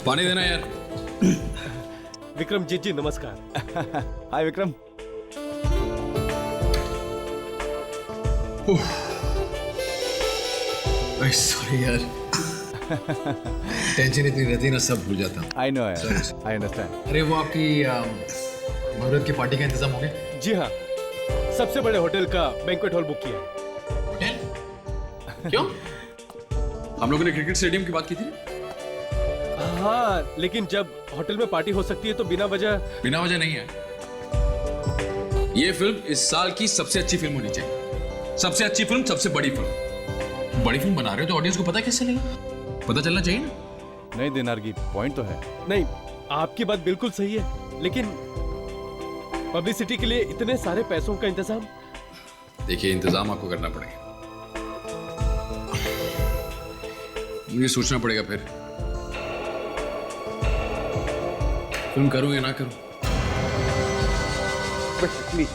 पानी देना यार। विक्रमजीत जी नमस्कार। हाय विक्रम। सॉरी यार, टेंशन इतनी रहती ना, सब भूल जाता हूँ। आई नो यार, आई अंडरस्टैंड। अरे वो आपकी मुहूर्त की पार्टी का इंतजाम हो गया? जी हाँ, सबसे बड़े होटल का बैंक्वेट हॉल बुक किया। होटल? क्यों? हम लोगों ने क्रिकेट स्टेडियम की बात की थी। हाँ, लेकिन जब होटल में पार्टी हो सकती है तो बिना वजह नहीं है। ये फिल्म इस साल की सबसे अच्छी फिल्म होनी चाहिए। सबसे अच्छी फिल्म, सबसे बड़ी फिल्म। बड़ी फिल्म बना रहे हो तो ऑडियंस को पता कैसे लगेगा? पता चलना चाहिए ना। नहीं दिनार की पॉइंट तो है। नहीं, आपकी बात बिल्कुल सही है, लेकिन पब्लिसिटी के लिए इतने सारे पैसों का इंतजाम। देखिए, इंतजाम आपको करना पड़ेगा, मुझे सोचना पड़ेगा फिर फिल्म करूं या ना करूं। प्लीज।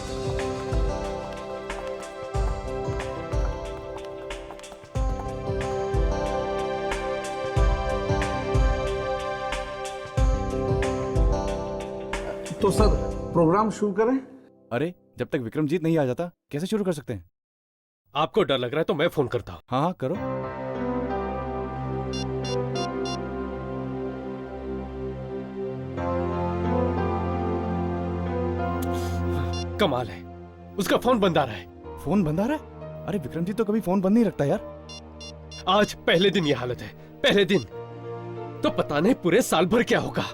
तो सर प्रोग्राम शुरू करें? अरे जब तक विक्रमजीत नहीं आ जाता कैसे शुरू कर सकते हैं? आपको डर लग रहा है तो मैं फोन करता हूं। हाँ करो। कमाल है, उसका फोन बंद आ रहा है। फोन बंद आ रहा है? अरे विक्रमजीत तो कभी फोन बंद नहीं रखता यार। आज पहले दिन ये हालत है, पहले दिन तो पता नहीं पूरे साल भर क्या होगा।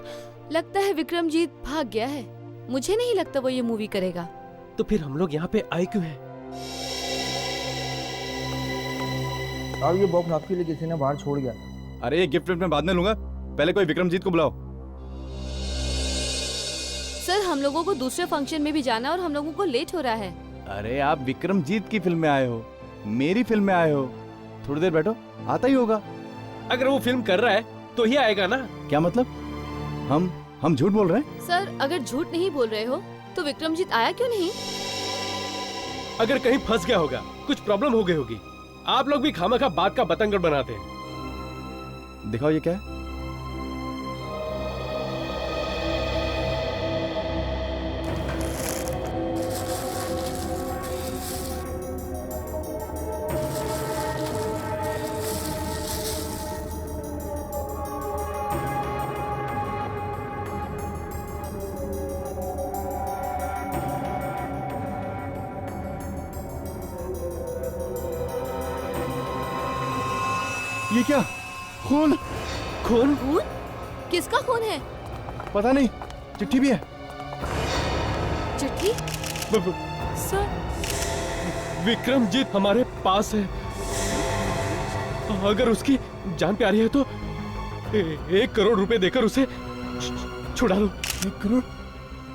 लगता है विक्रमजीत भाग गया है। मुझे नहीं लगता वो ये मूवी करेगा। तो फिर हम लोग यहाँ पे आए क्यों हैं? और ये बॉक्स आपके लिए किसी ने बाहर छोड़ गया। अरे ये गिफ्ट मैं बाद में लूंगा, पहले कोई विक्रमजीत को बुलाओ। सर हम लोगों को दूसरे फंक्शन में भी जाना है और हम लोगों को लेट हो रहा है। अरे आप विक्रमजीत की फिल्म में आए हो, मेरी फिल्म में आए हो, थोड़ी देर बैठो, आता ही होगा। अगर वो फिल्म कर रहा है तो ही आएगा ना। क्या मतलब? हम झूठ बोल रहे हैं? सर अगर झूठ नहीं बोल रहे हो तो विक्रमजीत आया क्यों नहीं? अगर कहीं फंस गया होगा, कुछ प्रॉब्लम हो गई होगी। आप लोग भी खामखा बात का बतंगड़ बनाते हैं। दिखाओ ये क्या है। ये क्या? खून? खून? खून? किसका खून है? पता नहीं, चिट्ठी भी है। चिट्ठी? सर विक्रमजीत हमारे पास है। अगर उसकी जान प्यारी है तो 1 करोड़ रुपए देकर उसे छुड़ा लो। 1 करोड़?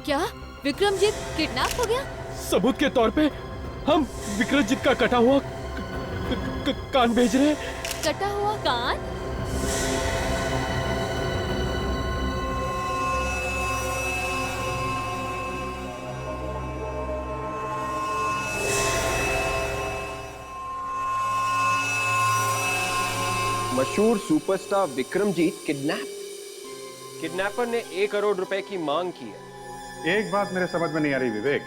क्या विक्रमजीत किडनैप हो गया? सबूत के तौर पे हम विक्रमजीत का कटा हुआ कान भेज रहे हैं। कटा हुआ कान? मशहूर सुपरस्टार विक्रमजीत किडनैप। किडनैपर ने 1 करोड़ रुपए की मांग की है। एक बात मेरे समझ में नहीं आ रही विवेक,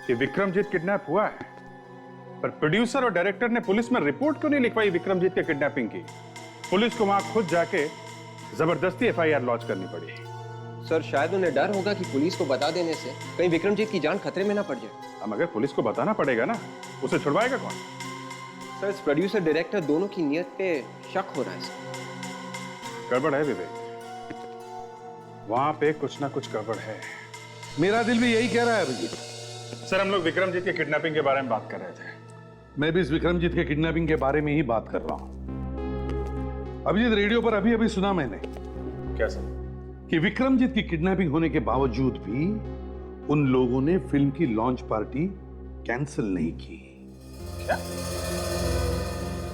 कि विक्रमजीत किडनैप हुआ है, पर प्रोड्यूसर और डायरेक्टर ने पुलिस में रिपोर्ट क्यों नहीं लिखवाई विक्रमजीत के किडनैपिंग की? पुलिस को वहां खुद जाके जबरदस्ती एफआईआर लॉन्च करनी पड़ी। सर शायद उन्हें डर होगा कि पुलिस को बता देने से कहीं विक्रमजीत की जान खतरे में ना पड़ जाए। अब अगर पुलिस को बताना पड़ेगा ना, उसे छुड़वाएगा कौन? सर इस प्रोड्यूसर डायरेक्टर दोनों की नियत पे शक हो रहा है सर। गड़बड़ है विवेक, वहां पे कुछ ना कुछ गड़बड़ है। मेरा दिल भी यही कह रहा है अभिजीत। सर हम लोग विक्रमजीत के किडनैपिंग के बारे में बात कर रहे थे। मैं भी इस विक्रमजीत के किडनैपिंग के बारे में ही बात कर रहा हूं। अभिजीत, रेडियो पर अभी अभी सुना मैंने। क्या सर? कि विक्रमजीत की किडनैपिंग होने के बावजूद भी उन लोगों ने फिल्म की लॉन्च पार्टी कैंसिल नहीं की। क्या?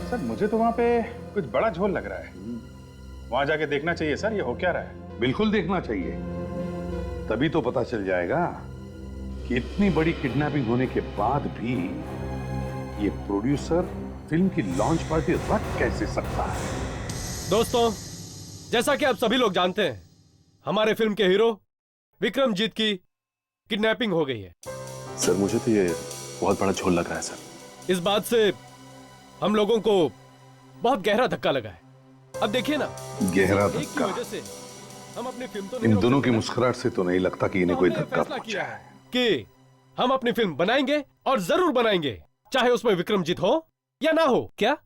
सर मुझे तो वहां पे कुछ बड़ा झोल लग रहा है। वहां जाके देखना चाहिए सर, ये हो क्या रहा है। बिल्कुल देखना चाहिए, तभी तो पता चल जाएगा कि इतनी बड़ी किडनैपिंग होने के बाद भी ये प्रोड्यूसर फिल्म की लॉन्च पार्टी रख कैसे सकता है। दोस्तों, जैसा कि आप सभी लोग जानते हैं, हमारे फिल्म के हीरो विक्रमजीत की किडनैपिंग हो गई है। सर मुझे तो ये बहुत बड़ा झोल लग रहा है सर। इस बात से हम लोगों को बहुत गहरा धक्का लगा है। अब देखिए ना, गहरा एक की धक्का। वजह से हम अपनी फिल्म तो इन नहीं रोक दोनों की सकते। मुस्कुराहट से तो नहीं लगता कि इन्हें कोई हमने धक्का फैसला पहुंचा किया है। है कि हम अपनी फिल्म बनाएंगे और जरूर बनाएंगे, चाहे उसमें विक्रमजीत हो या ना हो। क्या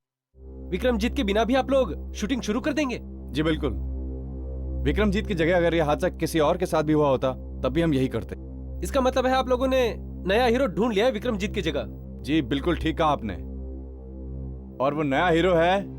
विक्रमजीत के बिना भी आप लोग शूटिंग शुरू कर देंगे? जी बिल्कुल। विक्रमजीत की जगह अगर यह हादसा किसी और के साथ भी हुआ होता तब भी हम यही करते। इसका मतलब है आप लोगों ने नया हीरो ढूंढ लिया है विक्रमजीत की जगह। जी बिल्कुल ठीक कहा आपने। और वो नया हीरो है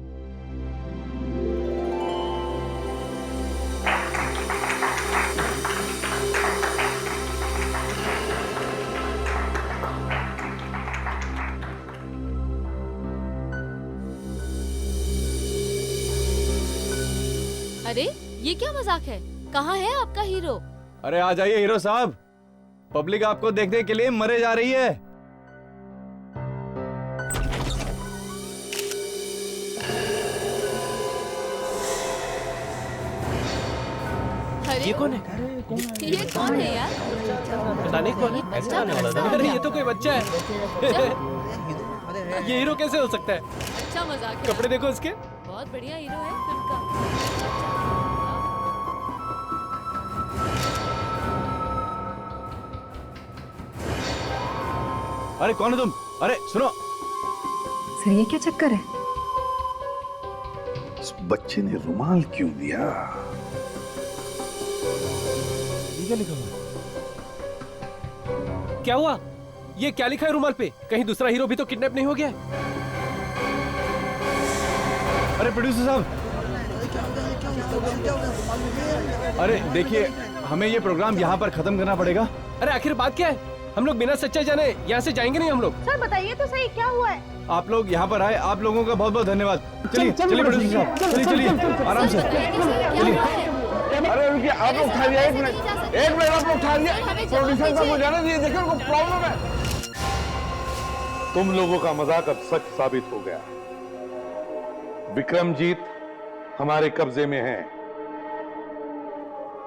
अरे ये क्या मजाक है? कहाँ है आपका हीरो? अरे आ जाइए हीरो साहब, पब्लिक आपको देखने के लिए मरे जा रही है। अरे ये कौन है? ये कौन है यार? पता नहीं कौन है। बच्चा अरे ये तो कोई बच्चा है। ये हीरो कैसे हो सकता है? अच्छा मजाक है। कपड़े देखो इसके। बहुत बढ़िया हीरो है फिल्म का। अरे कौन है तुम? अरे सुनो, सर ये क्या चक्कर है? इस बच्चे ने रुमाल क्यों दिया? ये क्या लिखा हुआ? क्या हुआ? ये क्या लिखा है रुमाल पे? कहीं दूसरा हीरो भी तो किडनैप नहीं हो गया है? अरे प्रोड्यूसर साहब, अरे देखिए हमें ये प्रोग्राम यहाँ पर खत्म करना पड़ेगा। अरे आखिर बात क्या है? हम लोग बिना सच्चाई जाने यहाँ से जाएंगे नहीं हम लोग। सर बताइए तो सही क्या हुआ है? आप लोग यहाँ पर आए, आप लोगों का बहुत बहुत धन्यवाद। चलिए चलिए प्रोड्यूसर साहब, चलिए चलिए आराम से चलिए। अरे रुकिए, आप लोग ठहरिए, एक मिनट आप लोग ठहरिए। प्रोड्यूसर साहब को जाने दीजिए, देखिए उनको प्रॉब्लम है। तुम लोगों का मजाक अब सच साबित हो गया। विक्रमजीत हमारे कब्जे में है।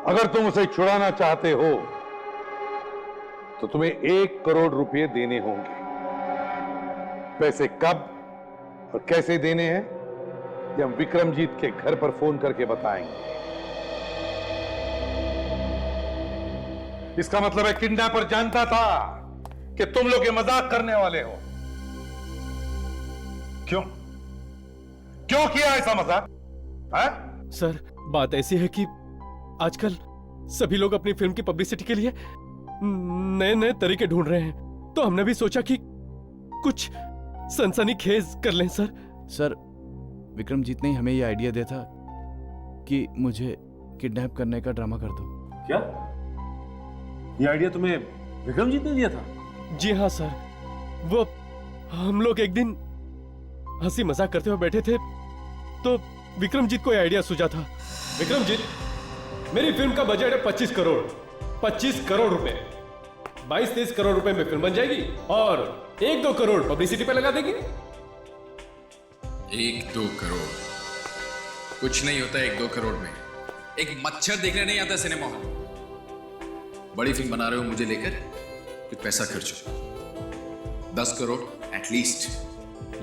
अगर तुम उसे छुड़ाना चाहते हो तो तुम्हें 1 करोड़ रुपए देने होंगे। पैसे कब और कैसे देने हैं ये हम विक्रमजीत के घर पर फोन करके बताएंगे। इसका मतलब है किडनैपर जानता था कि तुम लोग ये मजाक करने वाले हो। क्यों किया ऐसा मजाक? सर बात ऐसी है कि आजकल सभी लोग अपनी फिल्म की पब्लिसिटी के लिए नए नए तरीके ढूंढ रहे हैं, तो हमने भी सोचा कि कुछ सनसनीखेज कर लें। सर विक्रमजीत ने हमें ये आइडिया दिया था कि मुझे किडनैप करने का ड्रामा कर दो। क्या ये आइडिया तुम्हें विक्रमजीत ने दिया था? जी हाँ सर, वो हम लोग एक दिन हंसी मजाक करते हुए बैठे थे तो विक्रमजीत को आइडिया सूझा था। विक्रमजीत, मेरी फिल्म का बजट है 25 करोड़ 25 करोड़ रुपए। 22-23 करोड़ रुपए में फिल्म बन जाएगी और 1-2 करोड़ पब्लिसिटी पे लगा देंगे। 1-2 करोड़ कुछ नहीं होता 1-2 करोड़ में। एक मच्छर देखने नहीं आता सिनेमा हॉल में। बड़ी फिल्म बना रहे हो मुझे लेकर, कुछ पैसा खर्च हो। 10 करोड़ एटलीस्ट।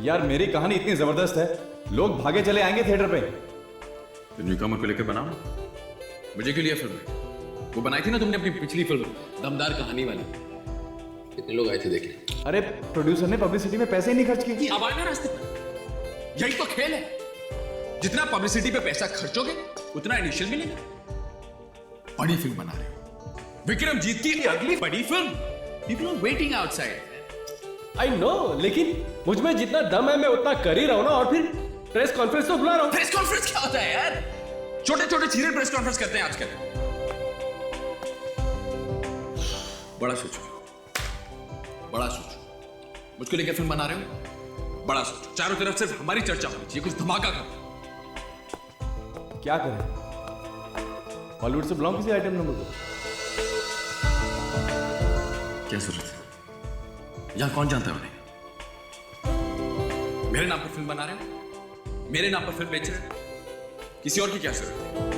यार मेरी कहानी इतनी जबरदस्त है, लोग भागे चले आएंगे थिएटर पे। तो न्यूकमर को लेकर बनाओ। मुझे क्यों लिया फिल्म? वो बनाई थी ना तुमने अपनी पिछली फिल्म दमदार कहानी वाली। कितने लोग आए थे देखने? अरे प्रोड्यूसर ने पब्लिसिटी में पैसे ही नहीं खर्च किए। अब आए ना रास्ते पर। यही तो खेल है, जितना पब्लिसिटी पे पैसा खर्चोगे उतना इनिशियल मिलेगा। बड़ी फिल्म बना रहे हो, विक्रमजीत की अगली बड़ी फिल्म। People are waiting outside. I know, लेकिन मुझ में जितना दम है मैं उतना कर ही रहा हूं ना। और फिर प्रेस कॉन्फ्रेंस तो बुला रहा हूं। प्रेस कॉन्फ्रेंस क्या होता है यार? छोटे छोटे चीजें प्रेस कॉन्फ्रेंस करते हैं आजकल। बड़ा सोचो, बड़ा सोचो। मुझको लेकर फिल्म बना रहे हो, बड़ा सोचो। चारों तरफ सिर्फ हमारी चर्चा होनी चाहिए, कुछ धमाका करो। क्या करें, हॉलीवुड से बुलाऊं किसी आइटम नंबर को? क्या जरूरत है? यहां कौन जानता है उन्हें? मेरे नाम पर फिल्म बना रहे हो, मेरे नाम पर फिल्म बेच रहे हो, किसी और की क्या जरूरत है?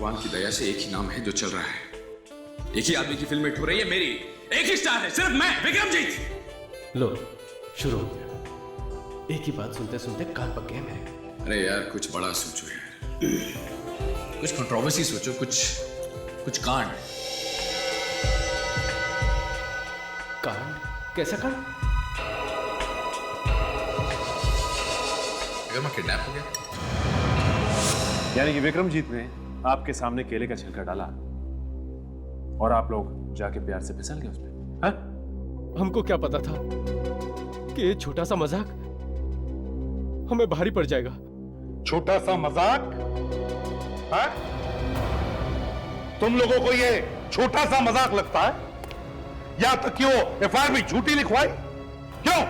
भगवान की दया से एक ही नाम है जो चल रहा है। एक ही आदमी की फिल्म हिट हो रही है, मेरी। एक ही स्टार है, सिर्फ मैं, विक्रमजीत। लो, शुरू हो गया। एक ही बात सुनते सुनते कान पक गए मेरे। अरे यार, कुछ बड़ा सोचो यार, कुछ कंट्रोवर्सी सोचो, कुछ कांड। कांड? कैसा कांड? अगर मैं किडनैप हो गया, यानी कि विक्रमजीत ने आपके सामने केले का छिलका डाला और आप लोग जाके प्यार से फिसल गए उसमें, हाँ? हमको क्या पता था कि ये छोटा सा मजाक हमें भारी पड़ जाएगा। छोटा सा मजाक? हाँ? तुम लोगों को ये छोटा सा मजाक लगता है? या तो क्यों एफआईआर भी झूठी लिखवाई? क्यों?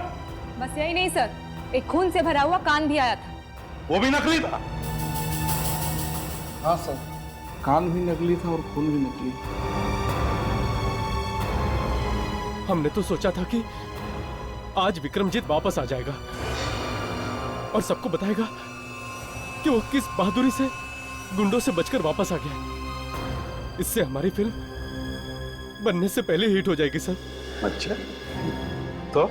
बस यही नहीं सर, एक खून से भरा हुआ कान भी आया था। वो भी नकली था? हाँ सर, कान भी नकली था और खून भी नकली। हमने तो सोचा था कि आज विक्रमजीत वापस आ जाएगा और सबको बताएगा कि वो किस बहादुरी से गुंडों से बचकर वापस आ गया। इससे हमारी फिल्म बनने से पहले हिट हो जाएगी सर। अच्छा, तो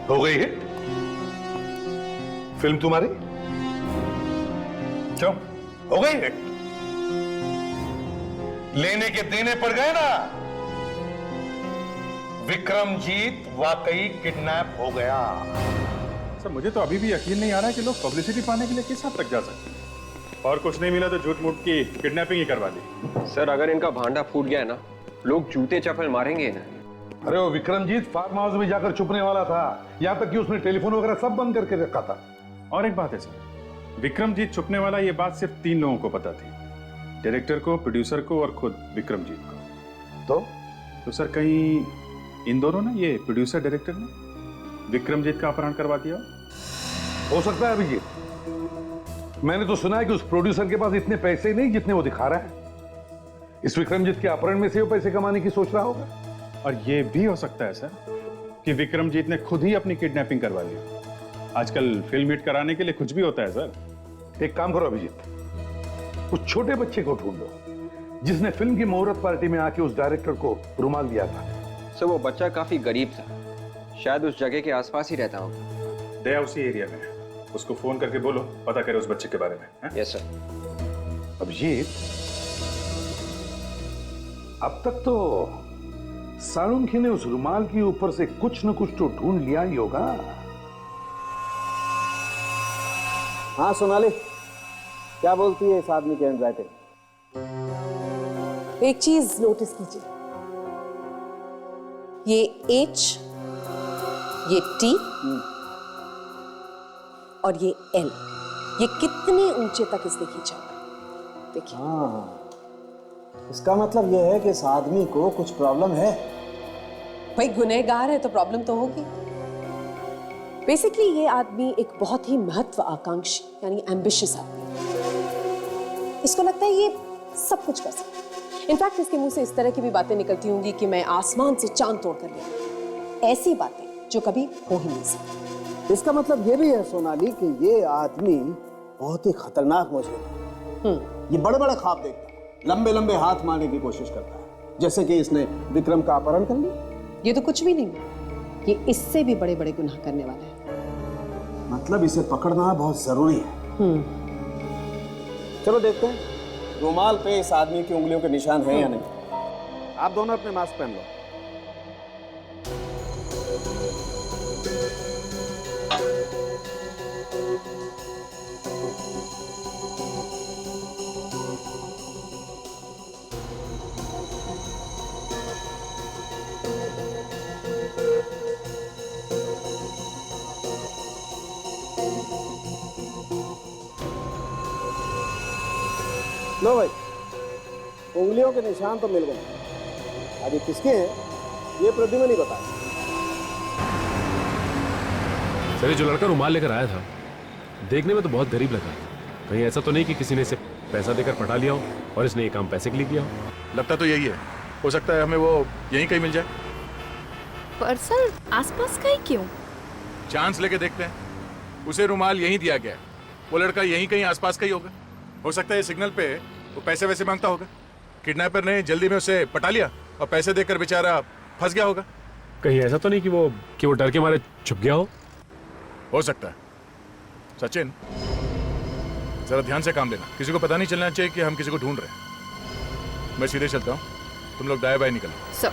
हो गई है फिल्म तुम्हारी? क्यों हो गई है? लेने के देने पड़ गए ना। विक्रमजीत वाकई किडनैप हो गया। सर, मुझे तो अभी भी यकीन नहीं आ रहा है कि लोग पब्लिसिटी पाने के लिए किस हद तक जा सकते हैं। और कुछ नहीं मिला तो झूठ मूठ की किडनैपिंग ही करवा दी। सर, अगर इनका भांडा फूट गया ना, लोग जूते चप्पल मारेंगे ना। अरे वो विक्रमजीत फार्म हाउस में जाकर छुपने वाला था, यहां तक कि उसने टेलीफोन वगैरह सब बंद करके रखा था। और एक बात है सर, विक्रमजीत छुपने वाला, ये बात सिर्फ 3 लोगों को पता थी, डायरेक्टर को, प्रोड्यूसर को और खुद विक्रमजीत को। तो सर, कहीं इन दोनों ने, ये प्रोड्यूसर डायरेक्टर ने विक्रमजीत का अपहरण करवा दिया हो सकता है अभिजीत। मैंने तो सुना है कि उस प्रोड्यूसर के पास इतने पैसे ही नहीं जितने वो दिखा रहा है। इस विक्रमजीत के अपहरण में से वो पैसे कमाने की सोच रहा होगा। और ये भी हो सकता है सर कि विक्रमजीत ने खुद ही अपनी किडनैपिंग करवा ली। आजकल फिल्म हिट कराने के लिए कुछ भी होता है सर। एक काम करो अभिजीत, उस छोटे बच्चे को ढूंढो जिसने फिल्म की मुहूर्त पार्टी में आके उस डायरेक्टर को रुमाल दिया था। सर, वो बच्चा काफी गरीब था, शायद उस जगह के आसपास ही रहता होगा। दया उसी एरिया में है, उसको फोन करके बोलो पता करे उस बच्चे के बारे में। Yes sir. अभिजीत, अब तक तो साळुंखे ने उस रुमाल के ऊपर से कुछ न कुछ तो ढूंढ लिया ही होगा। हाँ सोनाली, क्या बोलती है इस आदमी की हैंडराइटिंग? एक चीज नोटिस कीजिए, ये H, ये T और ये L, ये कितने ऊंचे तक इसने खींचा हुआ है, देखिए। हाँ, इसका मतलब यह है कि इस आदमी को कुछ प्रॉब्लम है। भाई, गुनहगार है तो प्रॉब्लम तो होगी। बेसिकली ये आदमी एक बहुत ही महत्वाकांक्षी यानी एम्बिशियस आदमी है। इसको लगता है ये सब कुछ कर सकता है। इनफैक्ट इसके मुंह से इस तरह की भी बातें निकलती होंगी कि मैं आसमान से चांद तोड़ कर लिया। ऐसी बातें जो कभी हो ही नहीं सकती। इसका मतलब ये भी है सोनाली कि ये आदमी बहुत ही खतरनाक मुजरिम है। ये बड़े बड़े ख्वाब देखता है, लंबे लंबे हाथ मारने की कोशिश करता है, जैसे कि इसने विक्रम का अपहरण कर लिया। ये तो कुछ भी नहीं, ये इससे भी बड़े बड़े गुनाह करने वाला है। मतलब इसे पकड़ना बहुत जरूरी है। चलो देखते हैं रुमाल पे इस आदमी की उंगलियों के निशान हैं या नहीं। आप दोनों अपने मास्क पहन लो। लो भाई, उंगलियों के निशान तो मिल गए। अभी किसके हैं ये प्रद्युम्न नहीं बताया। सर, ये जो लड़का रुमाल लेकर आया था, देखने में तो बहुत गरीब लगा। कहीं ऐसा तो नहीं कि किसी ने इसे पैसा देकर पटा लिया हो और इसने ये काम पैसे के लिए किया हो? लगता तो यही है। हो सकता है हमें वो यहीं कहीं मिल जाए। पर सर, आसपास का ही क्यों? चांस लेके देखते हैं। उसे रुमाल यहीं दिया गया है, वो लड़का यहीं कहीं आसपास का ही होगा। हो सकता है ये सिग्नल पे वो पैसे वैसे मांगता होगा। किडनैपर ने जल्दी में उसे पटा लिया और पैसे देकर बेचारा फंस गया होगा। कहीं ऐसा तो नहीं कि वो डर के मारे छुप गया हो सकता है। सचिन, जरा ध्यान से काम लेना, किसी को पता नहीं चलना चाहिए कि हम किसी को ढूंढ रहे हैं। मैं सीधे चलता हूँ, तुम लोग दाएं बाएं निकलो। सर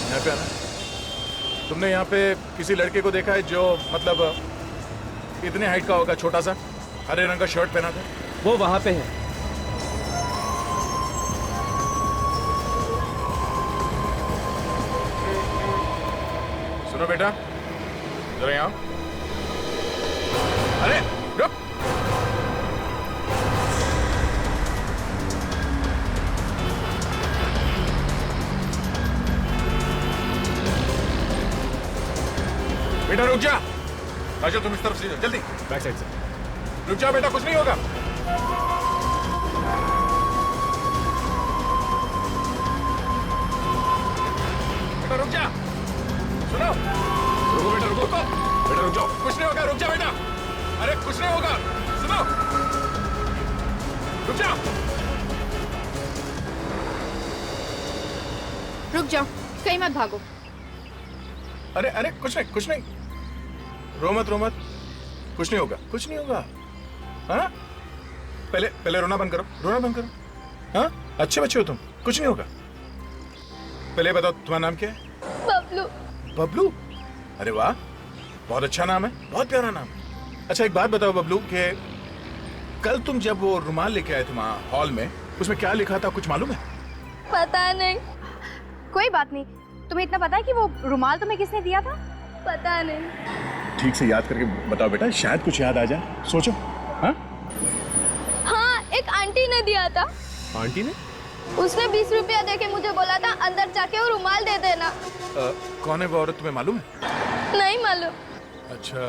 यहाँ पे आना। तुमने यहाँ पे किसी लड़के को देखा है जो मतलब इतने हाइट का होगा, छोटा सा, हरे रंग का शर्ट पहना था? वो वहां पे है। सुनो बेटा, जरा यहाँ। अरे रुक। बेटा रुक जा। राजू तुम इस तरफ से जाओ, जल्दी। बैक साइड से। रुक जा बेटा, कुछ नहीं होगा। बेटा रुक जा। सुनो, रुको बेटा, रुको। बेटा रुक जाओ। कुछ नहीं होगा, रुक जा बेटा। अरे कुछ नहीं होगा, सुनो, रुक जा। रुक जाओ, कहीं मत भागो। अरे अरे कुछ नहीं। रो मत, कुछ नहीं होगा, कुछ नहीं होगा। हाँ, पहले रोना बंद करो। हाँ, अच्छे बच्चे हो तुम, कुछ नहीं होगा। पहले बताओ तुम्हारा नाम क्या है? बबलू। अरे वाह, बहुत अच्छा नाम है, बहुत प्यारा नाम है। अच्छा एक बात बताओ बबलू, कि कल तुम जब वो रुमाल लेके आए थे वहाँ हॉल में, उसमें क्या लिखा था, कुछ मालूम है? पता नहीं। कोई बात नहीं, तुम्हें इतना पता है कि वो रुमाल तुम्हें किसने दिया था? पता नहीं। ठीक से याद करके बताओ बेटा, शायद कुछ याद आ जाए, सोचो। हाँ, एक आंटी ने दिया था। आंटी ने? उसने 20 रुपया देके मुझे बोला था अंदर जाके वो रुमाल दे देना। कौन है वो औरत, तुम्हें मालूम है? नहीं मालूम। अच्छा,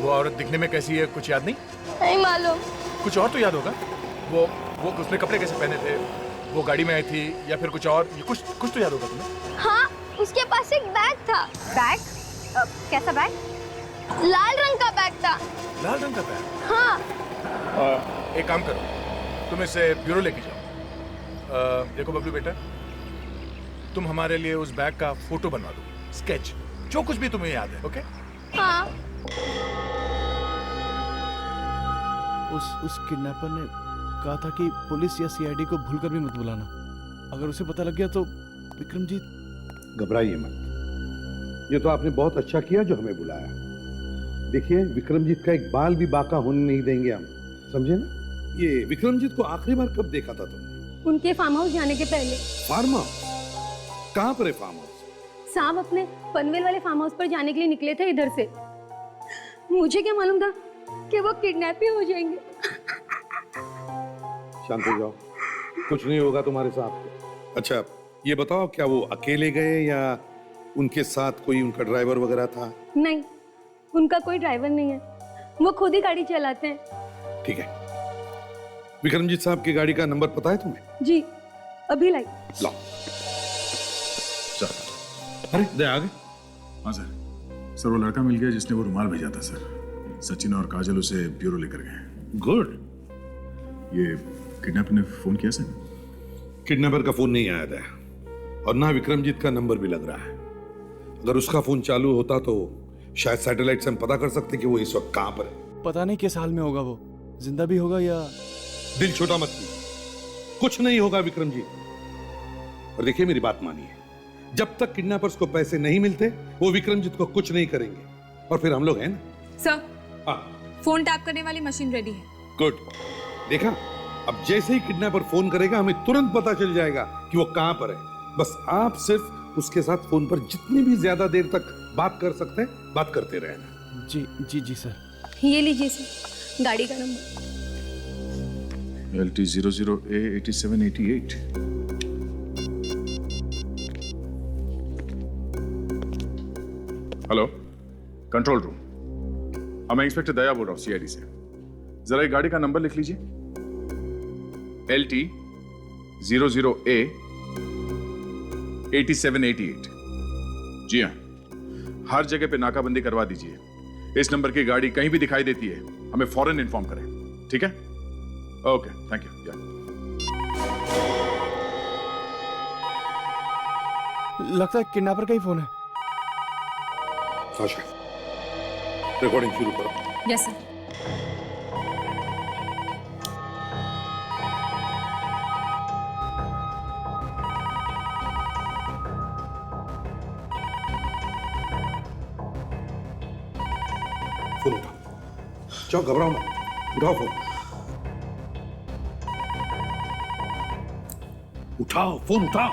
वो औरत दिखने में कैसी है, कुछ याद नहीं? नहीं मालूम। कुछ और तो याद होगा। वो उसने कपड़े कैसे पहने थे, वो गाड़ी में आई थी या फिर कुछ और, कुछ तो याद होगा तुम्हें? हाँ, उसके पास एक बैग था। बैग? कैसा बैग? लाल रंग का बैग था। लाल रंग का बैग? हाँ। एक काम करो, तुम इसे ब्यूरो लेके जाओ। देखो बबलू बेटा, तुम हमारे लिए उस बैग का फोटो बनवा दो, स्केच, जो कुछ भी तुम्हें याद है। ओके? हाँ। उस किडनैपर ने कहा था कि पुलिस या सीआईडी को भूलकर भी मत बुलाना। अगर उसे पता लग गया तो विक्रमजीत। घबराइए मत, ये तो आपने बहुत अच्छा किया जो हमें बुलाया। देखिए, विक्रमजीत का एक बाल भी बाका होने नहीं देंगे हम, समझे ना? ये विक्रमजीत को आखिरी बार कब देखा था तुमने? उनके फार्म हाउस जाने के पहले। Farm house? कहाँ पर है फार्म हाउस? साहब अपने पनवेल वाले फार्म हाउस पर जाने के लिए निकले थे इधर से। मुझे क्या मालूम था कि वो किडनैप ही हो जाएंगे। शांत हो जाओ, कुछ नहीं होगा तुम्हारे साथ। अच्छा ये बताओ, क्या वो अकेले गए या उनके साथ कोई उनका ड्राइवर वगैरह था? नहीं, उनका कोई ड्राइवर नहीं है, वो खुद ही गाड़ी चलाते हैं। ठीक है, विक्रमजीत साहब की गाड़ी का नंबर पता है तुम्हें? जी, अभी लाई। लाओ। अरे दे आ गए। हाँ सर, वो लड़का मिल गया जिसने वो रुमाल भेजा था सर। सचिन और काजल उसे ब्यूरो लेकर गए। गुड। ये किडनैपर ने फोन किया सर? किडनैपर का फोन नहीं आया था और ना विक्रमजीत का नंबर भी लग रहा है। अगर उसका फोन चालू होता तो शायद सैटेलाइट से हम पता कर सकते कि वो इस वक्त कहां पर है। पता नहीं किस हाल में होगा, वो जिंदा भी होगा या। दिल छोटा मत कीजिए, कुछ नहीं होगा विक्रमजीत। और देखिए मेरी बात मानिए, जब तक किडनैपर्स को पैसे नहीं मिलते वो विक्रमजीत को कुछ नहीं करेंगे। और फिर हम लोग हैं ना। सर, हाँ, फोन टैप करने वाली मशीन रेडी है। गुड। देखा, अब जैसे ही किडनैपर फोन करेगा हमें तुरंत पता चल जाएगा कि वो कहां पर है। बस आप सिर्फ उसके साथ फोन पर जितनी भी ज्यादा देर तक बात कर सकते हैं बात करते रहना। जी जी जी सर। ये लीजिए सर, गाड़ी का number. LT 00A8788। Hello, control room. मैं इंस्पेक्टर दया बोल रहा हूँ CID से। जरा ये गाड़ी का नंबर लिख लीजिए, LT00A 8788। जी हाँ, हर जगह पे नाकाबंदी करवा दीजिए। इस नंबर की गाड़ी कहीं भी दिखाई देती है हमें फौरन इन्फॉर्म करें, ठीक है? Okay, thank you. लगता है किडनैपर का ही फोन है। साशा, रिकॉर्डिंग शुरू करो। Yes sir. फोन उठाओ, जाओ, घबराओ मत, उठाओ फोन, उठाओ फोन, उठाओ।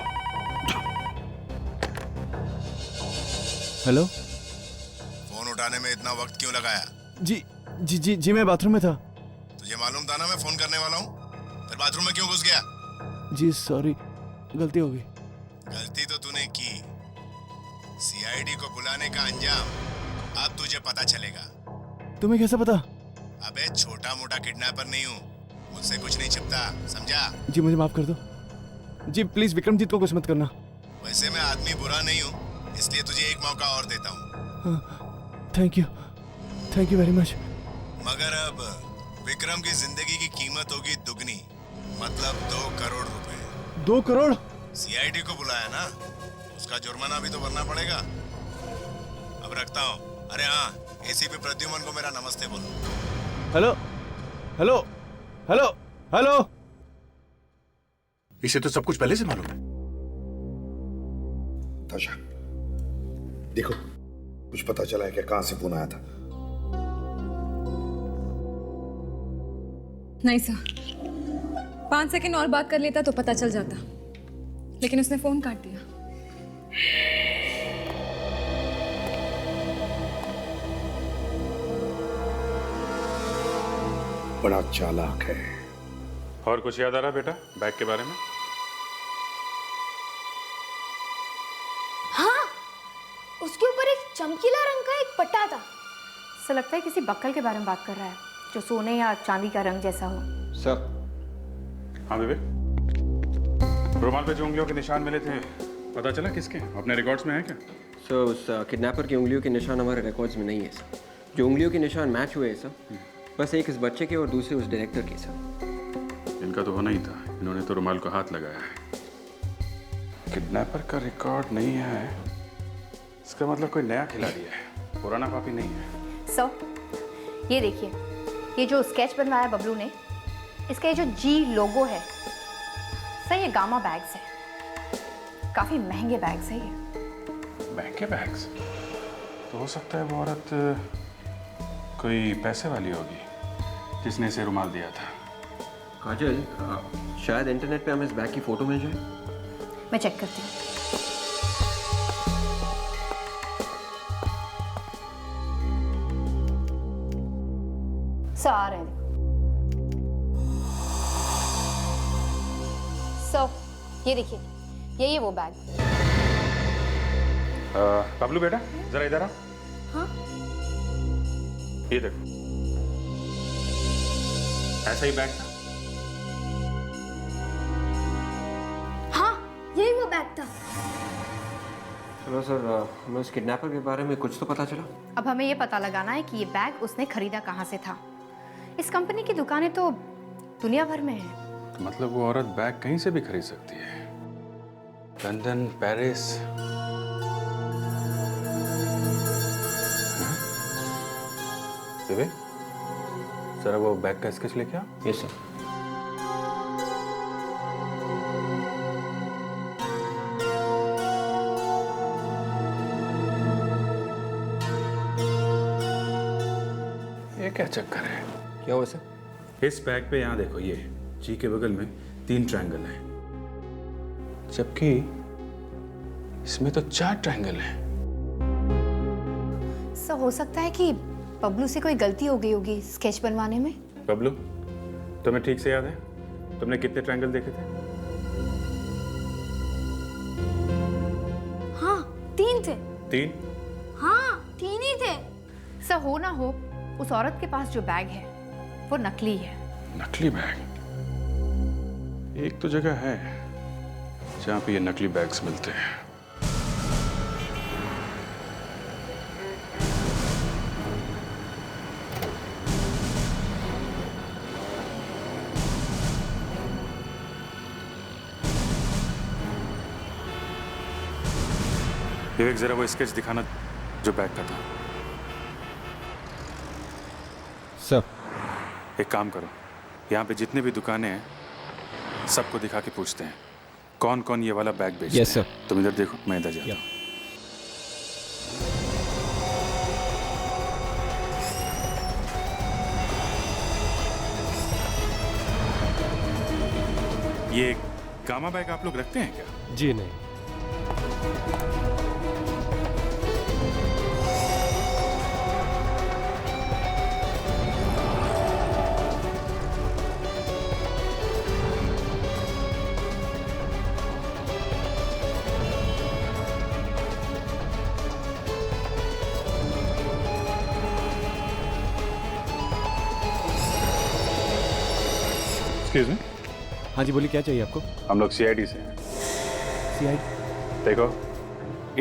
हेलो। फोन उठाने में इतना वक्त क्यों लगाया? जी जी जी जी मैं बाथरूम में था। तुझे मालूम था ना मैं फोन करने वाला हूँ, फिर बाथरूम में क्यों घुस गया? जी सॉरी, गलती हो गई। गलती तो तूने की, सीआईडी को बुलाने का अंजाम अब तुझे पता चलेगा। तुम्हें कैसे पता? अबे छोटा मोटा किडनैपर नहीं हूँ, मुझसे कुछ नहीं छिपता, समझा? जी मुझे माफ कर दो। जी प्लीज विक्रमजीत को कुछ मत करना। वैसे मैं आदमी बुरा नहीं हूँ, इसलिए तुझे एक मौका और देता हूँ। Thank you very much. मगर अब विक्रम की जिंदगी की कीमत होगी दुगनी, मतलब 2 करोड़ रुपए। 2 करोड़? सीआईडी को बुलाया ना, उसका जुर्माना भी तो भरना पड़ेगा। अब रखता हूँ। अरे हाँ, एसीपी प्रद्युमन को मेरा नमस्ते बोलो। Hello hello hello hello. इसे तो सब कुछ पहले से मालूम है। ताशा, देखो, कुछ पता चला है क्या? कहां से फोन आया था? नहीं सर, 5 सेकंड और बात कर लेता तो पता चल जाता, लेकिन उसने फोन काट दिया। बड़ा चालाक है। और कुछ याद आ रहा बेटा बैग के बारे में? हाँ, उसके ऊपर एक चमकीला रंग का एक पट्टा था। ऐसा लगता है किसी बक्कल के बारे में बात कर रहा है, जो सोने या चांदी का रंग जैसा हो। सर। हाँ बेबे, रुमाल पे जो उंगलियों के निशान मिले थे पता चला किसके? अपने रिकॉर्ड्स में है क्या? सर, उस किडनैपर की उंगलियों के निशान हमारे रिकॉर्ड्स में नहीं है सर। जो उंगलियों के निशान मैच हुए हैं सर, बस एक इस बच्चे के और दूसरे उस डायरेक्टर के सर। इनका तो होना ही था, इन्होंने तो रुमाल को हाथ लगाया है। किडनैपर का रिकॉर्ड नहीं है, इसका मतलब कोई नया खिलाड़ी है, पुराना कॉपी नहीं है। सो ये देखिए, ये जो स्केच बनवाया बबलू ने, इसका ये जो जी लोगो है सर, ये गामा बैग्स है। काफी महंगे बैग्स है ये। महंगे बैग्स? तो हो सकता है वो औरत कोई पैसे वाली होगी जिसने इसे रुमाल दिया था। काजल, शायद इंटरनेट पे हमें इस बैग की फोटो मिल जाए। मैं चेक करती हूँ। सर आ रहे हैं। सर ये देखिए, यही है वो बैग। बबलू बेटा जरा इधर आ। हाँ? ये देखो, ऐसा ही बैग था। हाँ, यही वो बैग था। चलो सर, हमें उस किडनैपर के बारे में कुछ तो पता चला। अब हमें ये पता लगाना है कि ये बैग उसने खरीदा कहाँ से था। इस कंपनी की दुकानें तो दुनिया भर में हैं। तो मतलब वो औरत बैग कहीं से भी खरीद सकती है? London, Paris. देवे, जरा वो बैग का स्केच लेके आ। Yes sir. ये क्या चक्कर है? क्या हुआ सर? इस बैग पे यहाँ देखो, ये जी के बगल में 3 ट्रायंगल हैं, जबकि इसमें तो 4 ट्रायंगल हैं। सर हो सकता है कि बबलू से कोई गलती हो गई होगी स्केच बनवाने में। बबलू, तुम्हें ठीक से याद है तुमने कितने ट्रायंगल देखे थे? हाँ, 3 थे। 3? हाँ, 3 ही थे। सर हो ना हो, उस औरत के पास जो बैग है वो नकली है। नकली बैग? एक तो जगह है जहां पे ये नकली बैग्स मिलते हैं। विवेक, जरा वो स्केच दिखाना जो बैग का था। सर, एक काम करो, यहाँ पे जितने भी दुकानें हैं सबको दिखा के पूछते हैं कौन कौन ये वाला बैग बेचते हैं। Yes sir. तुम इधर देखो, मैं इधर जाता हूँ। ये गामा बैग आप लोग रखते हैं क्या? जी नहीं। Excuse me. हाँ जी बोलिए, क्या चाहिए आपको? हम लोग सीआईडी से हैं। सीआईडी? देखो,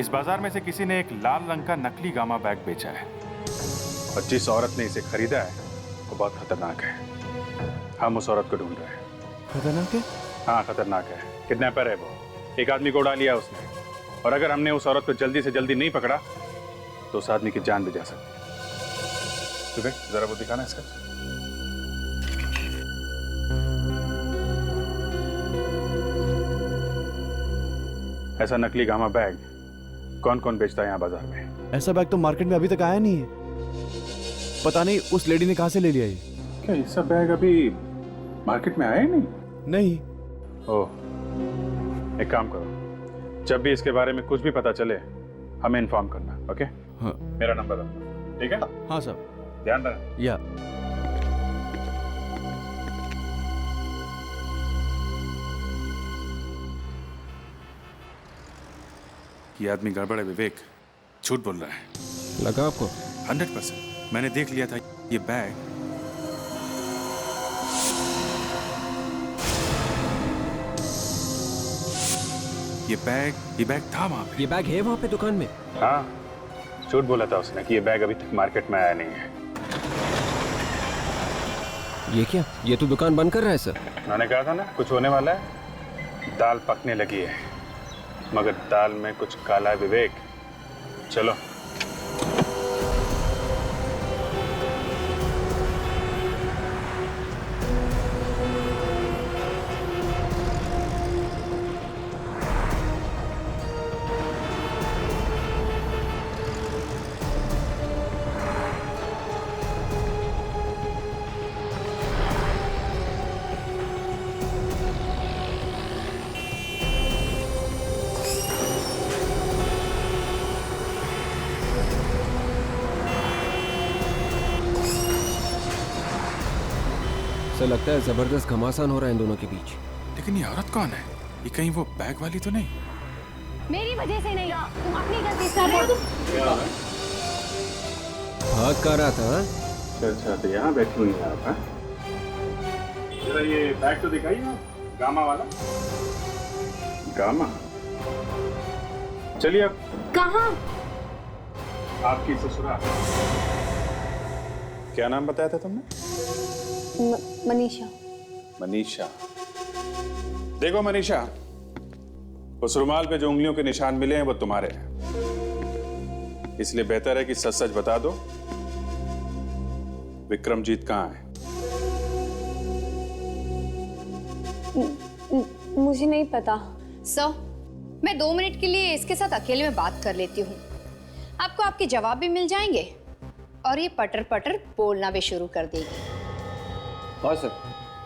इस बाजार में से किसी ने एक लाल रंग का नकली गामा बैग बेचा है और जिस औरत ने इसे खरीदा है वो बहुत खतरनाक है। हम उस औरत को ढूंढ रहे हैं। खतरनाक है? हाँ, खतरनाक है। किडनैपर है वो। एक आदमी को उड़ा लिया उसने, और अगर हमने उस औरत को जल्दी से जल्दी नहीं पकड़ा तो उस आदमी की जान भी जा सकती है। सुबह जरा वो दिखाना इसका। ऐसा नकली गामा बैग कौन कौन बेचता है यहाँ बाजार में? ऐसा बैग तो मार्केट में अभी तक आया नहीं है। पता नहीं उस लेडी ने कहां से ले लिया ये। क्या ऐसा बैग अभी मार्केट में आया ही नहीं? नहीं। ओह, एक काम करो, जब भी इसके बारे में कुछ भी पता चले हमें इन्फॉर्म करना। ओके? हाँ। मेरा नंबर है, ठीक है? हाँ सर। ध्यान रखना। या ये आदमी गड़बड़ है विवेक, झूठ बोल रहा है। लगा आपको? 100%। मैंने देख लिया था ये बैग ये बैग था वहां पे। ये बैग है वहां पे दुकान में? हाँ, झूठ बोला था उसने कि ये बैग अभी तक मार्केट में आया नहीं है। ये क्या? ये तो दुकान बंद कर रहा है सर। मैंने कहा था ना कुछ होने वाला है। दाल पकने लगी है, मगर दाल में कुछ काला है विवेक। चलो। लगता है जबरदस्त घमासान हो रहा है इन दोनों के बीच। लेकिन ये औरत कौन है? ये कहीं वो बैग वाली तो नहीं? मेरी वजह से नहीं, तुम अपनी गलती से भाग कर रहा था। अच्छा, तो यहाँ बैठी हुई है आप? जरा ये बैग तो दिखाइए ना, गामा वाला। गामा? चलिए अब। कहाँ? आपकी ससुराल। क्या नाम बताया था तुमने? मनीषा। मनीषा। देखो मनीषा, उस रुमाल पे जो उंगलियों के निशान मिले हैं वो तुम्हारे हैं, इसलिए बेहतर है कि सच सच बता दो, विक्रमजीत कहाँ है? मुझे नहीं पता सर। मैं 2 मिनट के लिए इसके साथ अकेले में बात कर लेती हूँ। आपको आपके जवाब भी मिल जाएंगे और ये पटर पटर बोलना भी शुरू कर देगी। हाँ सर,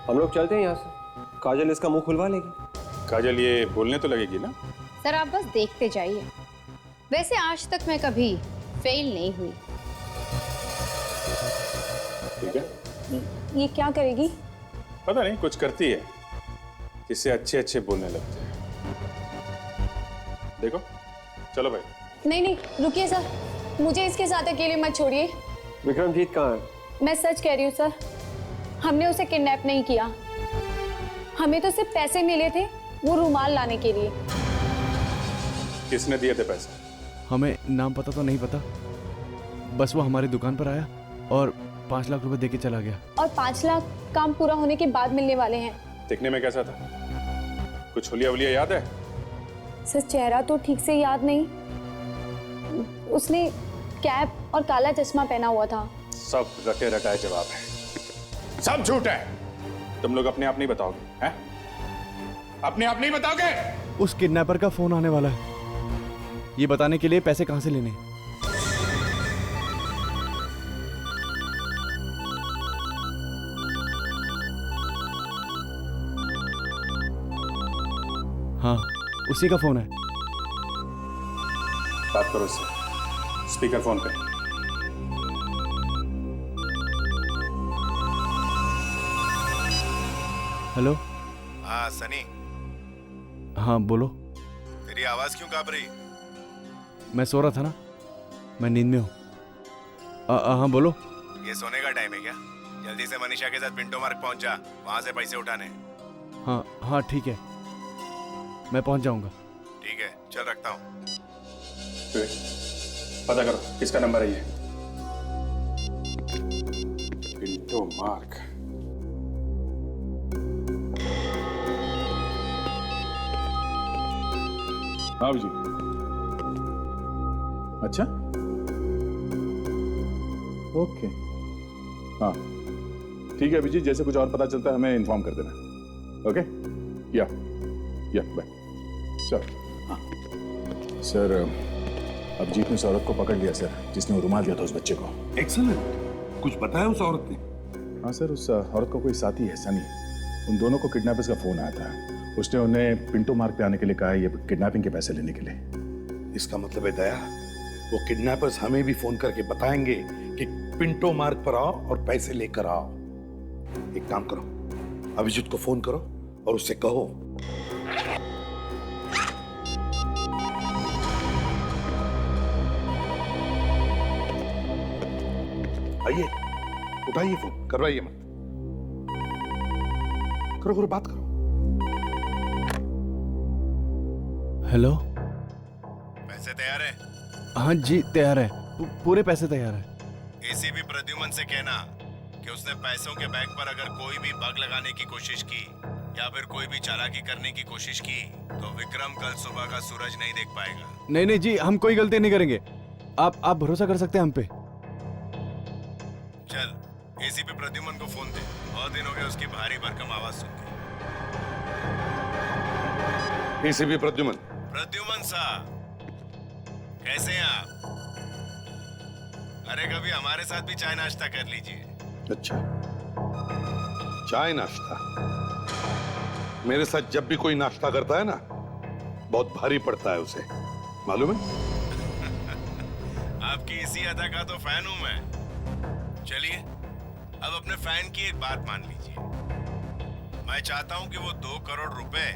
हम लोग चलते हैं यहाँ से। काजल इसका मुंह खुलवा लेगी। काजल ये बोलने तो लगेगी ना? सर आप बस देखते जाइए। वैसे आज तक मैं कभी फेल नहीं हुई। ठीक है। ये क्या करेगी? पता नहीं, कुछ करती है जिससे अच्छे अच्छे बोलने लगते हैं। देखो, चलो भाई। नहीं नहीं रुकिए सर, मुझे इसके साथ अकेले मत छोड़िए। विक्रमजीत कहाँ है? मैं सच कह रही हूँ सर, हमने उसे किडनैप नहीं किया। हमें तो सिर्फ पैसे मिले थे वो रुमाल लाने के लिए। किसने दिए थे पैसे? हमें नाम पता तो नहीं पता, बस वो हमारी दुकान पर आया और 5 लाख रुपए देके चला गया। और 5 लाख काम पूरा होने के बाद मिलने वाले हैं। दिखने में कैसा था? कुछ हुलिया वुलिया याद है? सर चेहरा तो ठीक से याद नहीं। उसने कैप और काला चश्मा पहना हुआ था। सब रटे रटाए जवाब है, सब झूठ है। तुम लोग अपने आप नहीं बताओगे हैं? अपने आप नहीं बताओगे? उस किडनैपर का फोन आने वाला है, ये बताने के लिए पैसे कहां से लेने। हाँ, उसी का फोन है। बात करो इससे, स्पीकर फोन पे। हेलो। हाँ सनी, हाँ बोलो। तेरी आवाज क्यों कांप रही? मैं सो रहा था ना, मैं नींद में हूँ। हाँ बोलो। ये सोने का टाइम है क्या? जल्दी से मनीषा के साथ पिंटो मार्ग पहुंच जा, वहां से पैसे उठाने। हाँ ठीक है, मैं पहुंच जाऊंगा। ठीक है, चल रखता हूँ। पता करो किसका नंबर है ये। पिंटो मार्ग। हाँ जी। अच्छा, ओके, हाँ ठीक है अभिजीत, जैसे कुछ और पता चलता है हमें इन्फॉर्म कर देना। ओके, या बाय। सर, हाँ सर, अभिजीत ने उस औरत को पकड़ लिया सर, जिसने वो रुमाल दिया था उस बच्चे को। एक्सीलेंट, कुछ बताया उस औरत ने? हाँ सर, उस औरत को कोई साथी है सनी, उन दोनों को किडनैपर्स का फोन आया था। उसने उन्हें पिंटो मार्ग पे आने के लिए कहा है, ये किडनैपिंग के पैसे लेने के लिए। इसका मतलब है दया, वो किडनैपर्स हमें भी फोन करके बताएंगे कि पिंटो मार्ग पर आओ और पैसे लेकर आओ। एक काम करो, अभिजीत को फोन करो और उससे कहो आइए, उठाइए फोन, करवाइए मत, करो बात करो। हेलो। पैसे तैयार है? हाँ जी तैयार है, पूरे पैसे तैयार है। एसीपी प्रद्युमन से कहना कि उसने पैसों के बैग पर अगर कोई भी बग लगाने की कोशिश की या फिर कोई भी चालाकी करने की कोशिश की तो विक्रम कल सुबह का सूरज नहीं देख पाएगा। नहीं जी, हम कोई गलती नहीं करेंगे, आप भरोसा कर सकते हैं हम पे। चल एसीपी प्रद्युमन को फोन दे, बहुत दिन हो गए उसकी भारी भरकम आवाज सुन के। एसीपी प्रद्युमन साहब, कैसे हैं आप? अरे कभी हमारे साथ भी चाय नाश्ता कर लीजिए। अच्छा, चाय नाश्ता? मेरे साथ जब भी कोई नाश्ता करता है ना, बहुत भारी पड़ता है उसे, मालूम है? आपकी इसी अदा का तो फैन हूं मैं। चलिए अब अपने फैन की एक बात मान लीजिए, मैं चाहता हूं कि वो 2 करोड़ रुपए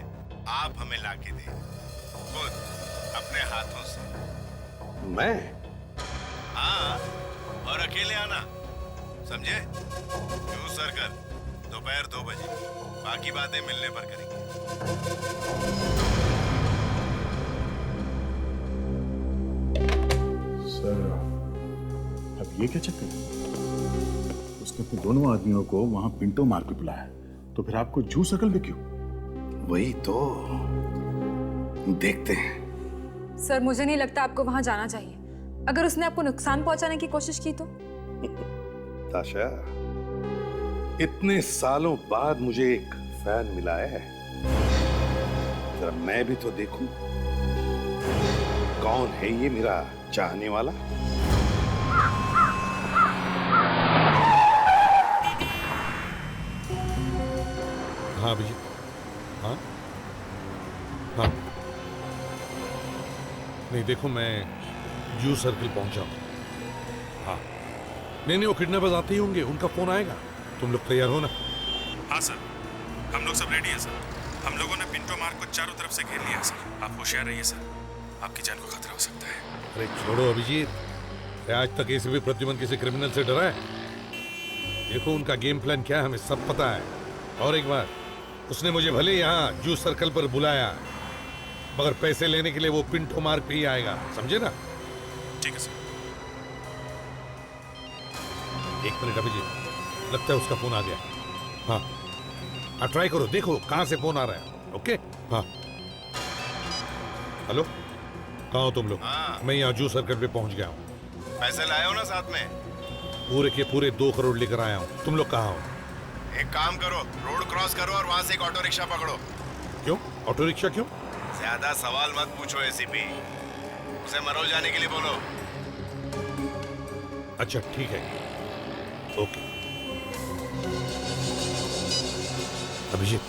आप हमें लाके दें, खुद अपने हाथों से। मैं? हाँ, और अकेले आना, समझे? न्यू सर्कल, दोपहर 2 बजे। बाकी बातें मिलने पर करेंगे। सर, अब ये क्या चक्कर? उसने अपने दोनों आदमियों को वहां पिंटो मार्ग पे बुलाया, तो फिर आपको जू सर्कल में क्यों? वही तो देखते हैं। सर मुझे नहीं लगता आपको वहां जाना चाहिए। अगर उसने आपको नुकसान पहुंचाने की कोशिश की तो? ताशा, इतने सालों बाद मुझे एक फैन मिला है, जरा मैं भी तो देखूं कौन है ये मेरा चाहने वाला। हाँ भैया, हाँ हाँ, नहीं देखो मैं जू सर्कल पहुंचा हूं। हाँ नहीं वो किडनैपर्स आते ही होंगे, उनका फोन आएगा। तुम लोग तैयार हो ना? हाँ सर, हम लोग सब रेडी हैं सर। हम लोगों ने पिंटो मार्ग को चारों तरफ से घेर लिया है सर। आप होशियार रहिए सर, आपकी जान को खतरा हो सकता है। अरे छोड़ो अभिजीत, आज तक एसीपी प्रद्युमन किसी क्रिमिनल से डरा है? देखो उनका गेम प्लान क्या है हमें सब पता है। और एक बार, उसने मुझे भले यहाँ जूस सर्कल पर बुलाया, मगर पैसे लेने के लिए वो पिंटो मार्ग पे ही आएगा, समझे ना? ठीक है सर। एक मिनट अभिजीत, लगता है उसका फोन आ गया। हाँ हाँ, ट्राई करो, देखो कहाँ से फोन आ रहा है। ओके हाँ। हेलो, कहाँ हो तुम लोग? मैं यहाँ जूस सर्कल पे पहुंच गया हूँ। पैसे लाए हो ना साथ में? पूरे के पूरे 2 करोड़ लेकर आया हूँ। तुम लोग कहाँ हो? एक काम करो, रोड क्रॉस करो और वहां से एक ऑटो रिक्शा पकड़ो। क्यों ऑटो रिक्शा क्यों? ज्यादा सवाल मत पूछो एसीपी, उसे मरोल जाने के लिए बोलो। अच्छा ठीक है, ओके। अभिजीत,